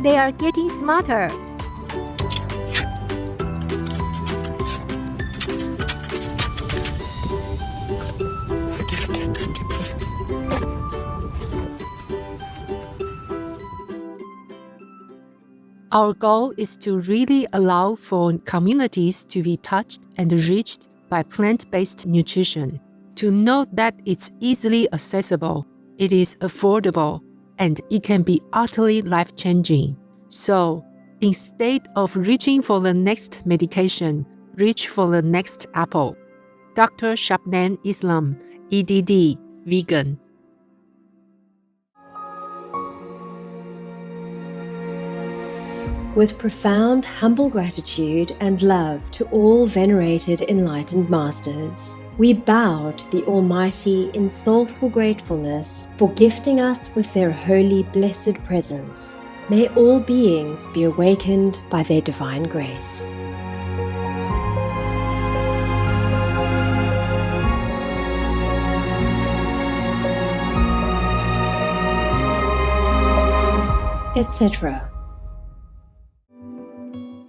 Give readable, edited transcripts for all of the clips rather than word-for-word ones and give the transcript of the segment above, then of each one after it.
They are getting smarter. Our goal is to really allow for communities to be touched and reached by plant-based nutrition, to know that it's easily accessible, it is affordable, and it can be utterly life-changing. So, instead of reaching for the next medication, reach for the next apple. Dr. Shabnam Islam, EDD, vegan. With profound, humble gratitude and love to all venerated enlightened masters, we bow to the Almighty in soulful gratefulness for gifting us with their holy, blessed presence. May all beings be awakened by their divine grace. Etc.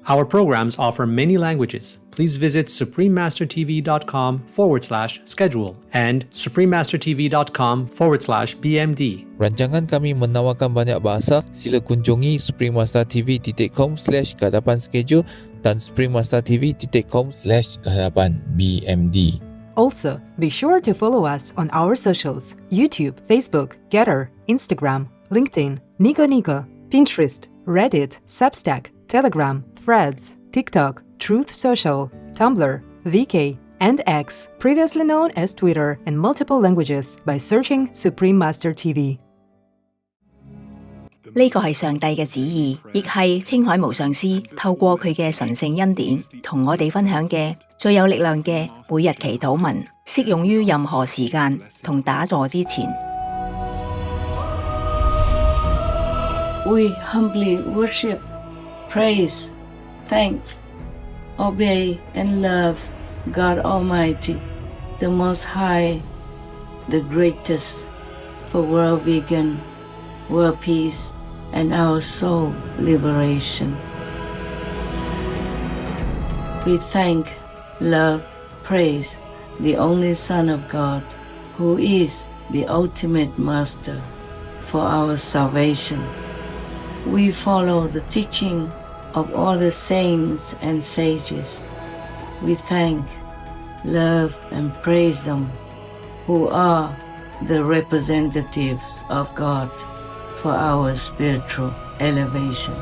Our programs offer many languages. Please visit suprememastertv.com/schedule and suprememastertv.com/BMD. Rancangan kami menawarkan banyak bahasa. Sila kunjungi suprememastertv.com/kehadapan schedule dan suprememastertv.com/kehadapan BMD. Also, be sure to follow us on our socials: YouTube, Facebook, Getter, Instagram, LinkedIn, Nico Nico, Pinterest, Reddit, Substack, Telegram, Threads, TikTok, Truth Social, Tumblr, VK, and X, previously known as Twitter, in multiple languages by searching Supreme Master TV. 呢個係上帝嘅旨意，亦係青海無上師透過佢嘅神聖恩典同我哋分享嘅最有力量嘅每日祈禱文，適用於任何時間同打坐之前。We humbly worship, praise, thank, obey, and love God Almighty, the Most High, the Greatest, for world vegan, world peace, and our soul liberation. We thank, love, praise the only Son of God, who is the ultimate Master for our salvation. We follow the teaching of all the saints and sages. We thank, love, and praise them, who are the representatives of God for our spiritual elevation.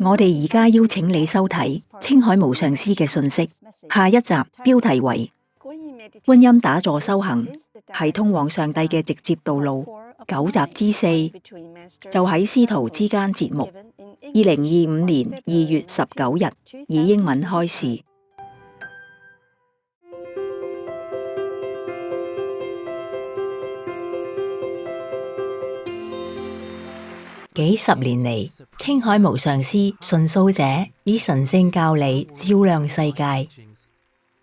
我哋而家邀請你收睇青海無上師嘅訊息，下一集標題為觀音打坐修行係通往上帝嘅直接道路，9集之4就喺師徒之間節目，2025年2月19日以英文開示。幾十年嚟，青海無上師純素者以神聖教理照亮世界。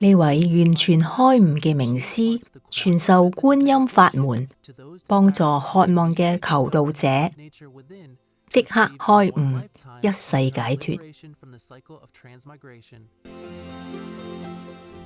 呢位完全開悟嘅名師，傳授觀音法門，幫助渴望嘅求道者即刻開悟，一世解脫。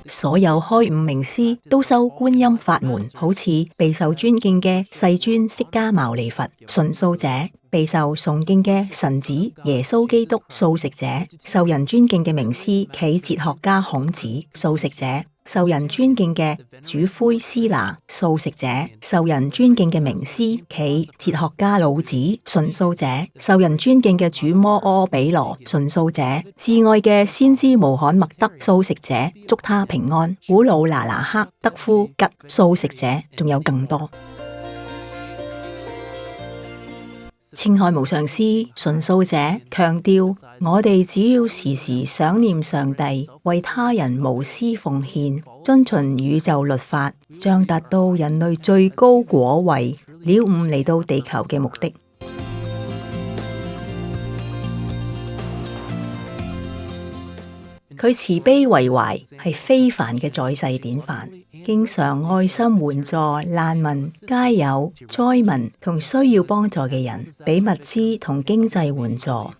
所有開悟名師都修觀音法門，好似備受尊敬嘅世尊釋迦牟尼佛；純素者備受崇敬嘅神子耶穌基督；素食者受人尊敬嘅名師暨哲學家孔子；素食者受人尊敬嘅主灰師那；素食者受人尊敬嘅名師暨哲學家老子；純素者受人尊敬嘅主摩訶比羅；純素者至愛嘅先知穆罕默德；素食者祝他平安；古魯那拿克德夫吉；素食者仲有更多。青海無上師純素者強調，我哋只要時時想念上帝，為他人無私奉獻，遵循宇宙律法，將達到人類最高果位，了悟嚟到地球嘅目的。佢慈悲為懷，係非凡嘅在世典範，經常愛心援助難民、街友、災民同需要幫助嘅人，俾物資同經濟援助。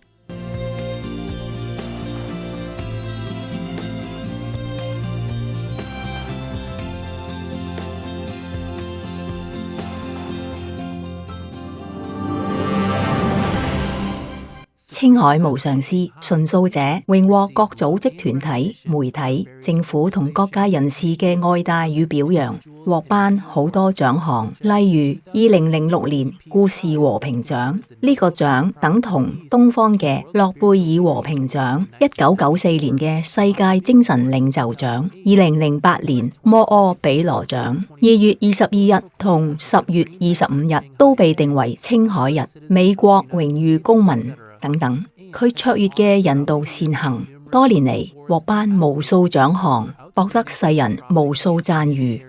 青海無上師純素者榮獲各組織團體、媒體、政府同各界人士嘅愛戴與表揚，獲頒好多獎項，例如2006年故事和平獎，呢個獎等同東方嘅諾貝爾和平獎；1994年嘅世界精神領袖獎；2008年摩訶比羅獎；2月22日同10月25日都被定為青海日、美國榮譽公民等等。佢卓越嘅人道善行，多年嚟獲頒無數獎項，博得世人無數讚譽。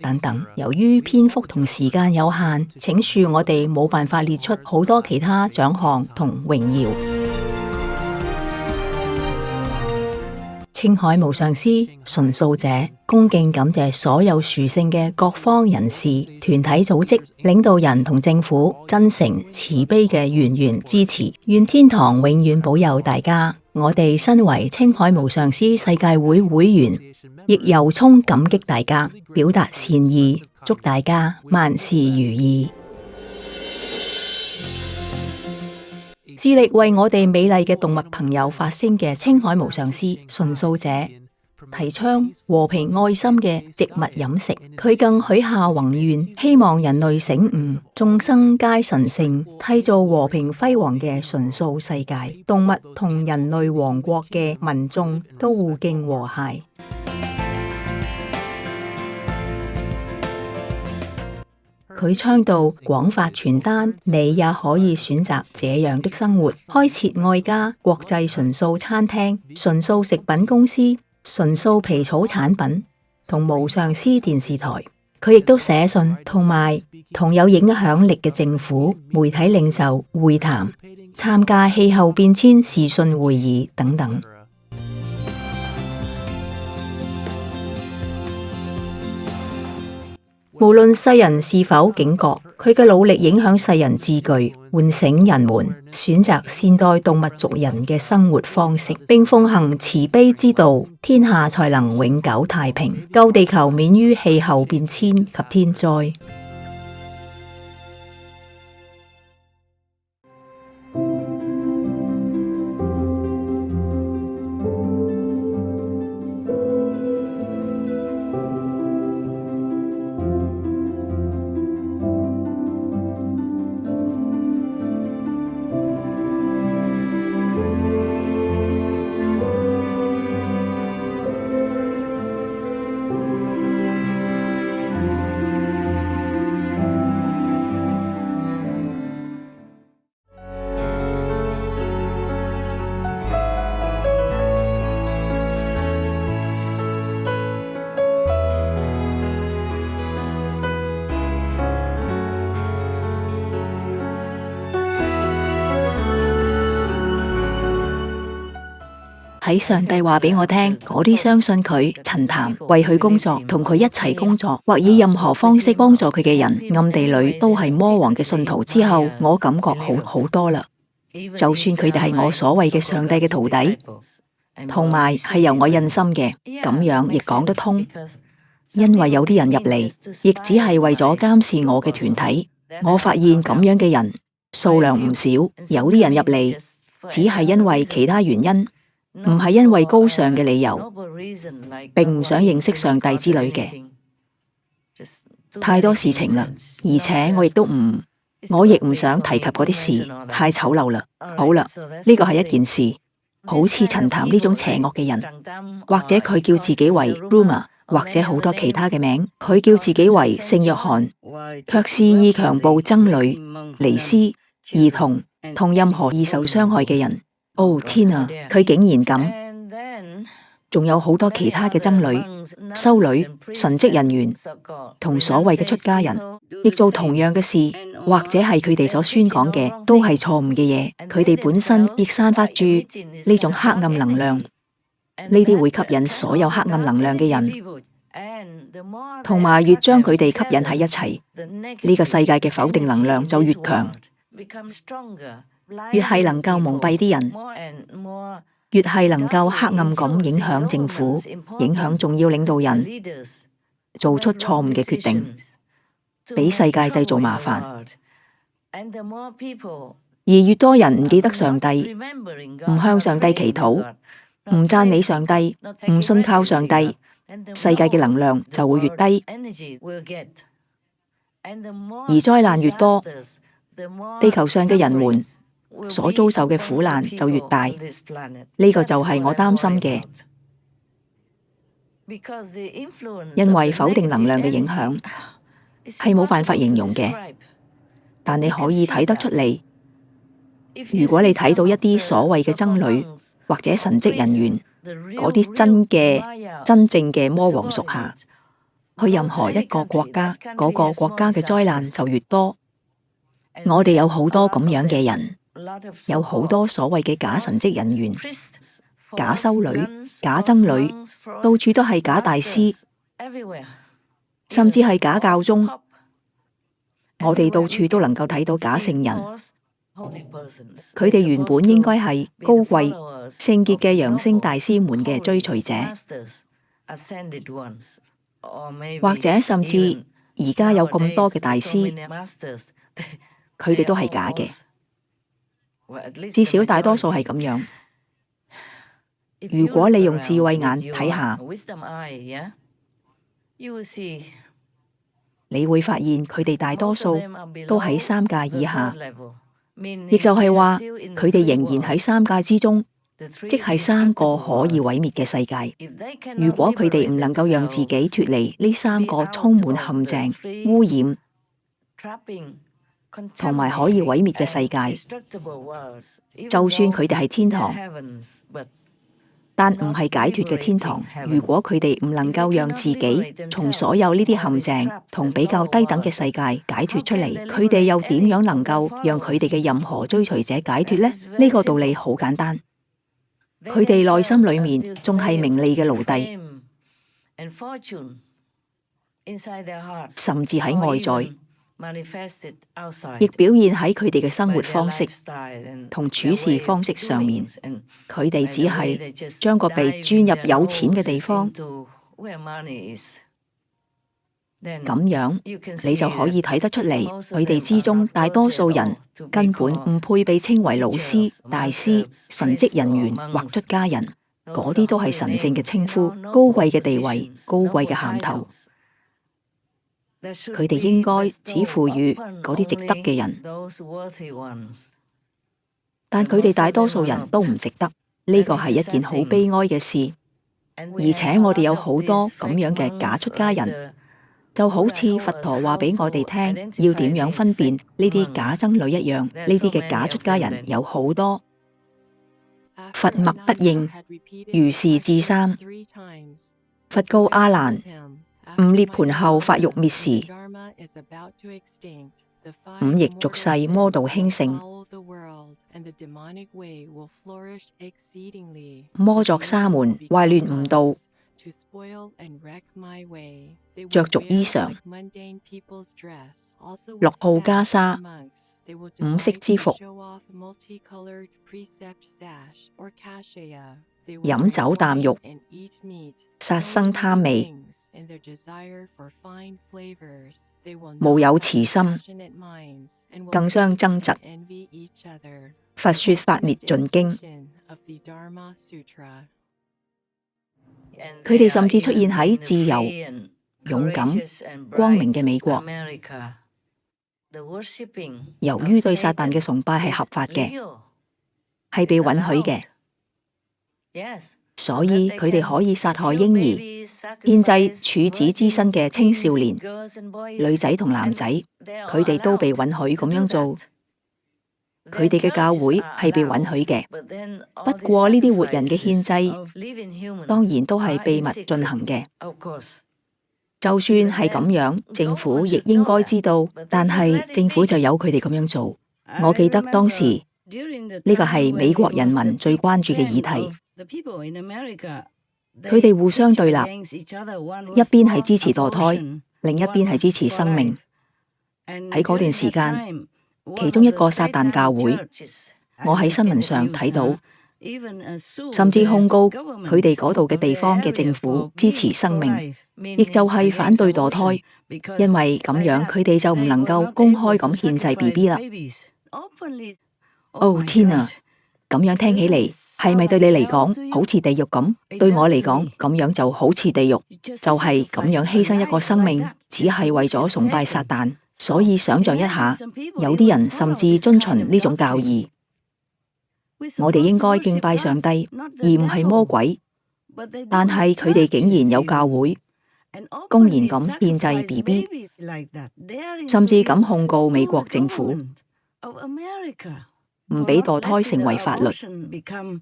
等等，由於篇幅同時間有限，請恕我哋冇辦法列出好多其他獎項同榮耀。青海無上師純素者恭敬感謝所有殊勝嘅各方人士、團體組織、領導人同政府真誠慈悲嘅源源支持，願天堂永遠保佑大家。我哋身為青海無上師世界會會員，亦由衷感激大家，表達善意，祝大家萬事如意。致力為我哋美麗嘅動物朋友發聲嘅青海無上師純素者，提倡和平愛心嘅植物飲食。佢更許下宏願，希望人類醒悟，眾生皆神聖，締造和平輝煌嘅純素世界，動物同人類王國嘅民眾都互敬和諧。佢倡導廣發傳單，你也可以選擇這樣的生活，開設愛家國際純素餐廳、純素食品公司，純素皮草產品同無上師電視台。佢亦都寫信同有影響力嘅政府、媒體領袖會談，參加氣候變遷視訊會議等等。無論世人是否警覺，佢嘅努力影響世人自具，喚醒人們選擇善待動物族人嘅生活方式，並奉行慈悲之道，天下才能永久太平，救地球免於氣候變遷及天災。喺上帝話俾我聽，嗰啲相信佢、陳談、為佢工作、同佢一齊工作，或以任何方式幫助佢嘅人，暗地裏都係魔王嘅信徒之後，我感覺好多啦。就算佢哋係我所謂嘅上帝嘅徒弟，同埋係由我印心嘅，咁樣亦講得通。因為有啲人入嚟，亦只係為咗監視我嘅團體。我發現咁樣嘅人數量唔少，有啲人入嚟只係因為其他原因。唔係因為高尚嘅理由，並唔想認識上帝之類嘅。太多事情啦，而且我亦唔想提及嗰啲事，太醜陋啦。好啦，呢個係一件事，好似陳談呢種邪惡嘅人，或者佢叫自己為 Ruma， 或者好多其他嘅名，佢叫自己為聖約翰，卻肆意強暴僧侶、尼斯、兒童同任何易受傷害嘅人。哦天啊！佢竟然咁，仲有好多其他嘅僧侶、修女、神職人員同所謂嘅出家人，亦做同樣嘅事，或者係佢哋所宣講嘅都係錯誤嘅嘢。佢哋本身亦散發住呢種黑暗能量，呢啲會吸引所有黑暗能量嘅人，同埋越將佢哋吸引喺一齊，呢個世界嘅否定能量就越強。越係能夠蒙蔽啲人，越係能夠黑暗咁影響政府、影響重要領導人，做出錯誤嘅決定，俾世界製造麻煩。而越多人唔記得上帝，唔向上帝祈禱，唔讚美上帝，唔信靠上帝，世界嘅能量就會越低，而災難越多，地球上嘅人們所遭受嘅苦難就越大，呢個就係我擔心嘅。因為否定能量嘅影響係冇辦法形容嘅，但你可以睇得出嚟。如果你睇到一啲所謂嘅僧侶或者神職人員，嗰啲真正嘅魔王屬下，去任何一個國家，嗰個國家嘅災難就越多。我哋有好多咁樣嘅人。有好多所謂嘅假神職人員、假修女、假僧侶，到處都係假大師，甚至係假教宗。我哋到處都能夠睇到假聖人，佢哋原本應該係高貴、聖潔嘅揚升大師們嘅追隨者，或者甚至而家有咁多嘅大師，佢哋都係假嘅。至少大多數係咁樣。如果你用智慧眼睇下，你會發現佢哋大多數都喺三界以下，亦就係話佢哋仍然喺三界之中，即係三個可以毀滅嘅世界。如果佢哋唔能夠讓自己脫離呢三個充滿陷阱、污染同埋可以毀滅嘅世界，就算佢哋係天堂，但唔係解脫嘅天堂。如果佢哋唔能夠讓自己從所有呢啲陷阱同比較低等嘅世界解脫出嚟，佢哋又點樣能夠讓佢哋嘅任何追隨者解脫呢？呢個道理好簡單，佢哋內心裏面仲係名利嘅奴隸，甚至喺外在，亦表現喺佢哋嘅生活方式同處事方式上面。佢哋只係將個鼻鑽入有錢嘅地方，咁樣你就可以睇得出嚟，佢哋之中大多數人根本唔配被稱為老師、大師、神職人員或出家人。嗰啲都係神聖嘅稱呼、高貴嘅地位、高貴嘅銜頭。佢哋應該只賦予嗰啲值得嘅人，但佢哋大多數人都唔值得。呢個係一件好悲哀嘅事，而且我哋有好多咁樣嘅假出家人，就好似佛陀話俾我哋聽要點樣分辨呢啲假僧侶一樣。呢啲嘅假出家人有好多。佛默不應，如是至三。佛告阿難：吾涅槃後法欲滅時，五逆俗世魔道興盛，魔作沙門壞亂誤導，着俗衣裳，樂好袈裟，五色之服，飲酒啖肉，殺生貪味，無有慈心，更相爭執。佛說法滅盡經，佢哋甚至出現喺自由、勇敢、光明嘅美國。由於對撒旦嘅崇拜係合法嘅，係被允許嘅，所以佢哋可以殺害嬰兒、獻祭處子之身嘅青少年、女仔同男仔，佢哋都被允許咁樣做。佢哋嘅教會係被允許嘅，不過呢啲活人嘅獻祭當然都係秘密進行嘅。就算係咁樣，政府亦應該知道，但係政府就由佢哋咁樣做。我記得當時呢個係美國人民最關注嘅議題，佢哋互相對立，一邊係支持墮胎，另一邊係支持生命。喺嗰段時間，其中一個撒旦教會，我喺新聞上睇到，甚至控告佢哋嗰度嘅地方嘅政府支持生命，亦就係反對墮胎，因為咁樣佢哋就唔能夠公開咁獻祭 BB 啦。哦天啊，咁樣聽起嚟係咪對你嚟講好似地獄咁？對我嚟講，咁樣就好似地獄，就係咁樣犧牲一個生命，只係為咗崇拜撒旦。所以想象一下，有啲人甚至遵循呢種教義。我哋應該敬拜上帝，而唔係魔鬼。但係佢哋竟然有教會，公然咁獻祭 BB， 甚至咁控告美國政府，唔俾墮胎成為法律。咁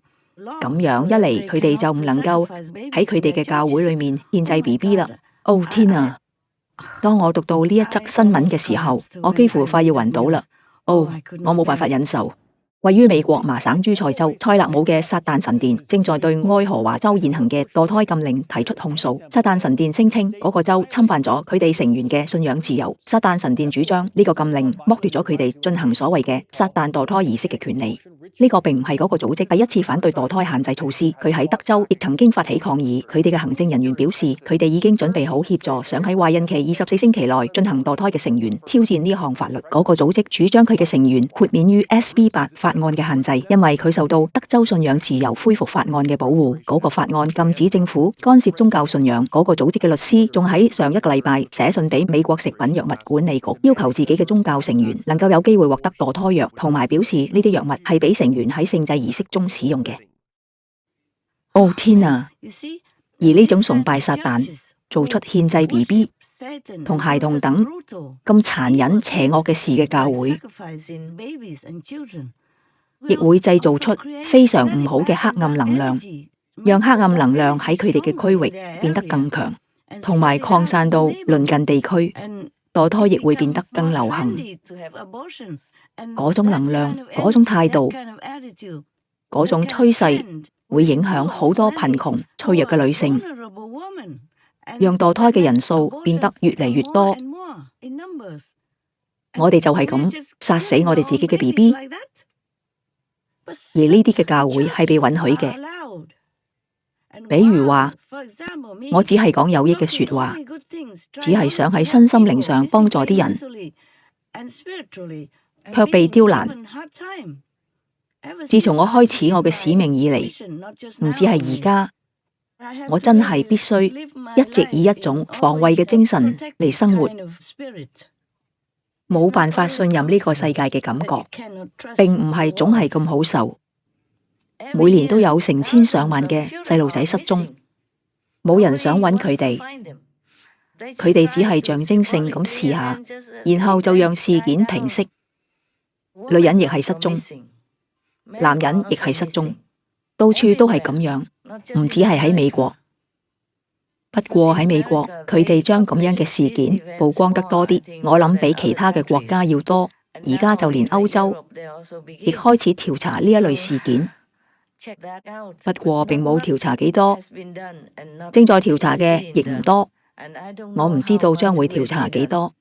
樣一嚟，佢哋就唔能夠喺佢哋嘅教會裏面獻祭 BB 啦。哦天啊！當我讀到呢一則新聞嘅時候，我幾乎快要暈倒啦。我冇辦法忍受。位於美國麻省諸塞州塞勒姆嘅撒旦神殿正在對愛荷華州現行嘅墮胎禁令提出控訴。撒旦神殿聲稱嗰個州侵犯咗佢哋成員嘅信仰自由。撒旦神殿主張呢個禁令剝奪咗佢哋進行所謂嘅撒旦墮胎儀式嘅權利。呢個並唔係嗰個組織第一次反對墮胎限制措施，佢喺德州亦曾經發起抗議。佢哋嘅行政人員表示，佢哋已經準備好協助想喺懷孕期24星期內進行墮胎嘅成員挑戰呢項法律。嗰個組織主張佢嘅成員豁免於 SB8法案嘅限制，因為佢受到德州信仰自由恢復法案嘅保護。嗰個法案禁止政府干涉宗教信仰。嗰個組織嘅律師仲喺上一個禮拜寫信俾美國食品藥物管理局，要求自己嘅宗教成員能夠有機會獲得墮胎藥，同埋表示呢啲藥物係俾成員喺聖祭儀式中使用嘅。哦天啊！而呢種崇拜撒旦、做出獻祭 BB 同孩童等咁殘忍邪惡嘅事嘅教會，亦會製造出非常唔好嘅黑暗能量，讓黑暗能量喺佢哋嘅區域變得更強，同埋擴散到鄰近地區，墮胎亦會變得更流行。嗰種能量、嗰種態度、嗰種趨勢會影響好多貧窮、脆弱嘅女性，讓墮胎嘅人數變得越嚟越多。我哋就係咁殺死我哋自己嘅 BB， 而呢啲嘅教會係被允許嘅。比如話，我只係講有益嘅說話，只係想喺身心靈上幫助啲人，卻被刁難。自從我開始我嘅使命以嚟，唔止係而家，我真係必須一直以一種防衛嘅精神嚟生活。冇辦法信任呢個世界嘅感覺，並唔係總係咁好受。每年都有成千上萬嘅細路仔失蹤，冇人想揾佢哋，佢哋只係象徵性咁試下，然後就讓事件平息。女人亦係失蹤，男人亦係失蹤，到處都係咁樣，唔止係喺美國。不過喺美國，佢哋將咁樣嘅事件曝光得多啲，我諗比其他嘅國家要多。而家就連歐洲亦開始調查呢一類事件，不過並冇調查幾多，正在調查嘅亦唔多，我唔知道將會調查幾多。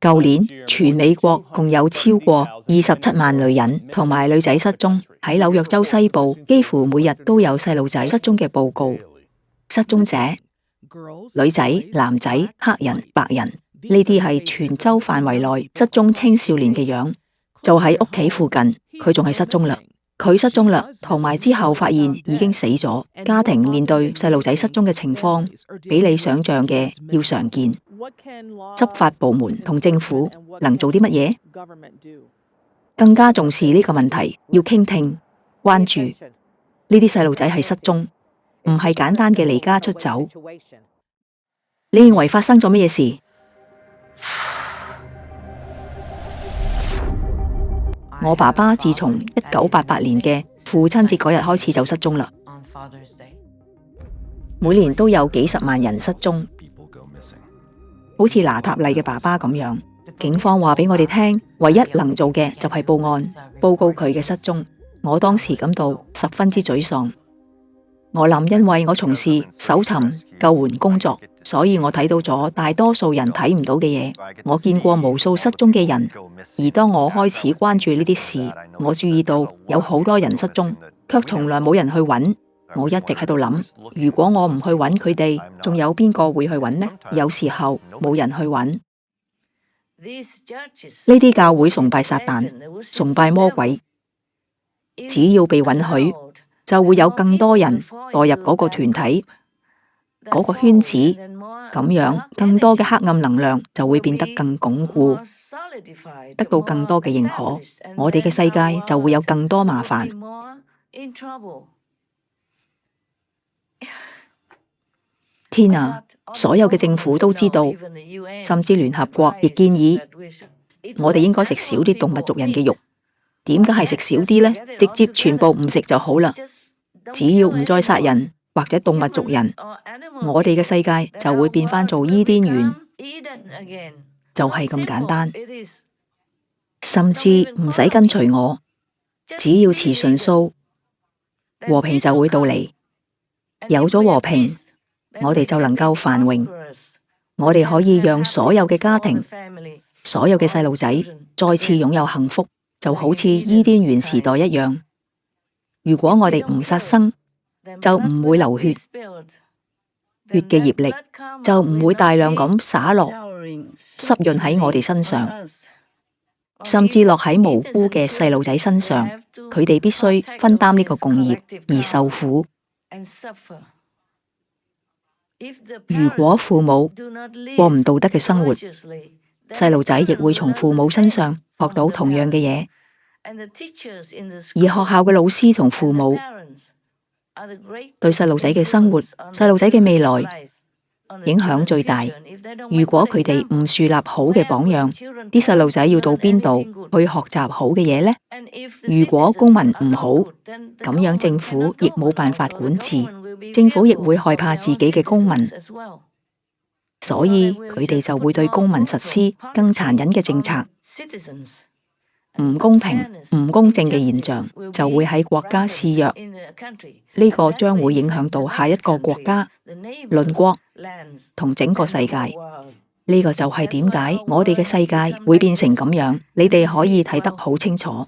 舊年全美國共有超過27萬女人同埋女仔失蹤，喺紐約州西部幾乎每日都有細路仔失蹤嘅報告。失蹤者女仔、男仔、黑人、白人，呢啲係全州範圍內失蹤青少年嘅樣，就喺屋企附近，佢仲係失蹤啦。佢失蹤啦，同埋之後發現已經死咗。家庭面對細路仔失蹤嘅情況，比你想象嘅要常見。執法部門同政府能做啲乜嘢？更加重視呢個問題，要傾聽、關注。呢啲細路仔係失蹤，唔係簡單嘅離家出走。你認為發生咗乜嘢事？我爸爸自從1988年嘅父親節嗰日開始就失蹤啦。每年都有幾十萬人失蹤，好似拿塔麗嘅爸爸咁樣。警方話俾我哋聽，唯一能做嘅就係報案，報告佢嘅失蹤。我當時感到十分之沮喪。我諗，因為我從事搜尋救援工作，所以我睇到咗大多數人睇唔到嘅嘢。我見過無數失蹤嘅人，而當我開始關注呢啲事，我注意到有好多人失蹤，卻從來冇人去揾。我一直喺度諗，如果我唔去揾佢哋，仲有邊個會去揾呢？有時候冇人去揾。呢啲教會崇拜撒旦，崇拜魔鬼，只要被允許，就會有更多人墮入嗰個團體、嗰個圈子，咁樣更多嘅黑暗能量就會變得更鞏固，得到更多嘅認可，我哋嘅世界就會有更多麻煩。天啊！所有嘅政府都知道，甚至聯合國亦建議我哋應該食少啲動物族人嘅肉。點解係食少啲呢？直接全部唔食就好啦。只要唔再殺人或者動物族人，我哋嘅世界就會變返做伊甸園，就係咁簡單。甚至唔使跟隨我，只要持純素，和平就會到嚟。有咗和平，我哋就能夠繁榮。我哋可以讓所有嘅家庭、所有嘅細路仔再次擁有幸福。就好似伊甸園時代一樣，如果我哋唔殺生，就唔會流血，血嘅業力就唔會大量咁灑落濕潤喺我哋身上，甚至落喺無辜嘅細路仔身上，佢哋必須分擔呢個共業而受苦。如果父母過唔道德嘅生活，細路仔亦會從父母身上學到同樣嘅嘢，而學校嘅老師同父母對細路仔嘅生活、細路仔嘅未來影響最大。如果佢哋唔樹立好嘅榜樣，啲細路仔要到邊度去學習好嘅嘢呢？如果公民唔好，咁樣政府亦冇辦法管治，政府亦會害怕自己嘅公民，所以佢哋就會對公民實施更殘忍嘅政策。唔公平、唔公正嘅現象就會喺國家肆虐，呢個將會影響到下一個國家、鄰國同整個世界。呢個就係點解我哋嘅世界會變成咁樣，你哋可以睇得好清楚。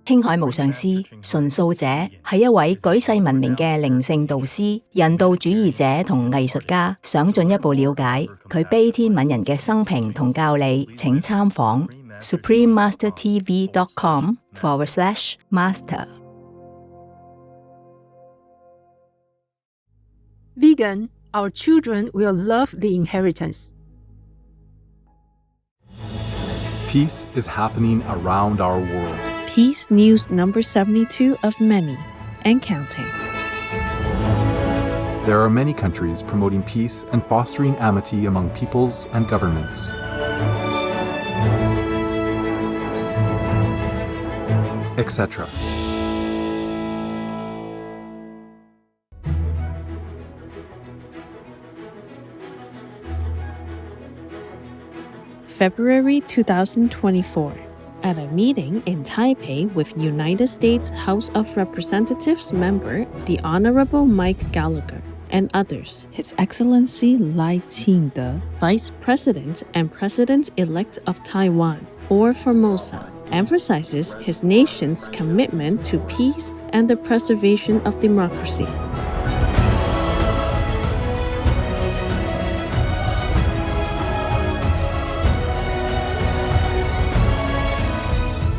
青海無上師純素者係一位舉世聞名嘅靈性導師、人道主義者同藝術家。想進一步了解佢悲天憫人嘅生平同教理，請參訪 suprememastertv.com/master。 Vegan, our children will love the inheritance. Peace is happening around our world. Peace News number 72 of many and counting. There are many countries promoting peace and fostering amity among peoples and governments. Etc. February 2024. At a meeting in Taipei with United States House of Representatives member, the Honorable Mike Gallagher, and others, His Excellency Lai Ching-te, Vice President and President-elect of Taiwan, or Formosa, emphasizes his nation's commitment to peace and the preservation of democracy.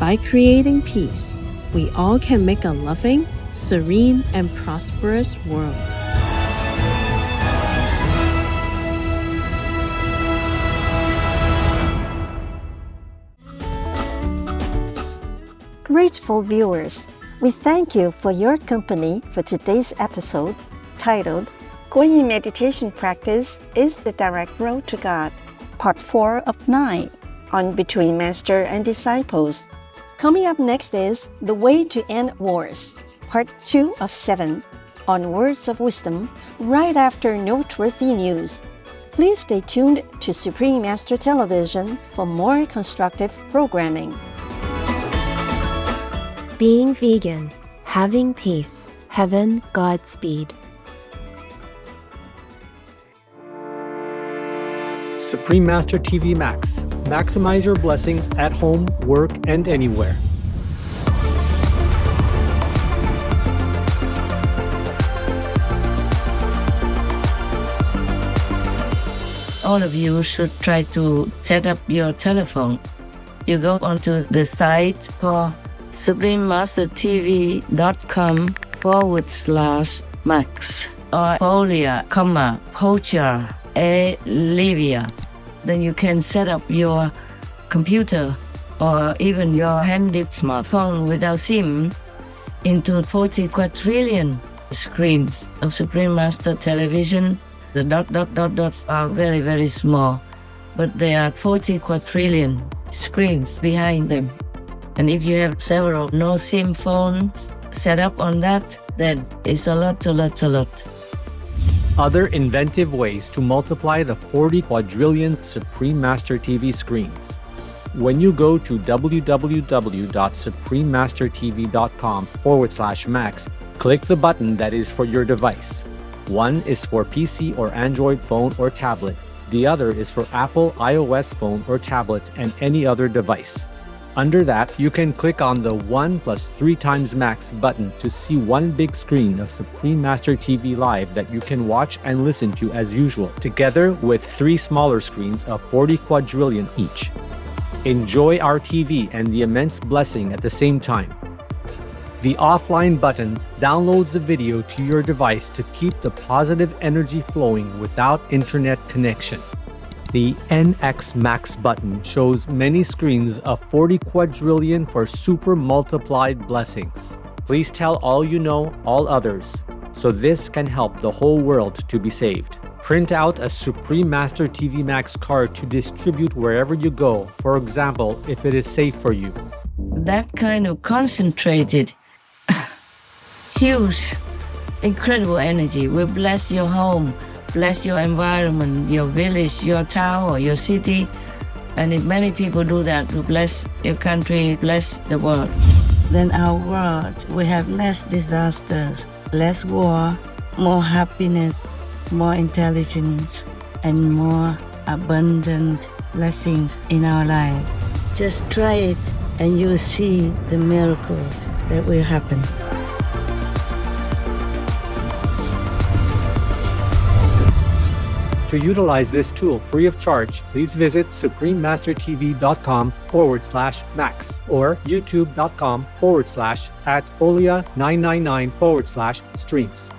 By creating peace, we all can make a loving, serene, and prosperous world. Grateful viewers, we thank you for your company for today's episode titled Guanyin Meditation Practice is the Direct Road to God, Part 4 of 9 on Between Master and Disciples. Coming up next is The Way to End Wars, Part 2 of 7, on Words of Wisdom, right after noteworthy news. Please stay tuned to Supreme Master Television for more constructive programming. Being vegan, having peace, heaven, Godspeed. Supreme Master TV Max. Maximize your blessings at home, work, and anywhere. All of you should try to set up your telephone. You go onto the site called suprememastertv.com/max or Folia, Pocha, Livia. Then you can set up your computer or even your handy smartphone without SIM into 40 quadrillion screens of Supreme Master Television. The dots are very, very small, but there are 40 quadrillion screens behind them. And if you have several no-SIM phones set up on that, then it's a lot. Other inventive ways to multiply the 40 quadrillion Supreme Master TV screens. When you go to www.suprememastertv.com/max, click the button that is for your device. One is for PC or Android phone or tablet. The other is for Apple iOS phone or tablet and any other device. Under that, you can click on the 1+3 max button to see one big screen of Supreme Master TV Live that you can watch and listen to as usual, together with 3 smaller screens of 40 quadrillion each. Enjoy our TV and the immense blessing at the same time. The offline button downloads the video to your device to keep the positive energy flowing without internet connection. The NX Max button shows many screens of 40 quadrillion for super multiplied blessings. Please tell all you know, all others, so this can help the whole world to be saved. Print out a Supreme Master TV Max card to distribute wherever you go, for example, if it is safe for you. That kind of concentrated, huge, incredible energy will bless your home, bless your environment, your village, your town, or your city. And if many people do that, will bless your country, bless the world. Then our world will have less disasters, less war, more happiness, more intelligence, and more abundant blessings in our life. Just try it and you'll see the miracles that will happen. To utilize this tool free of charge, please visit suprememastertv.com/max or youtube.com/@folia999/streams.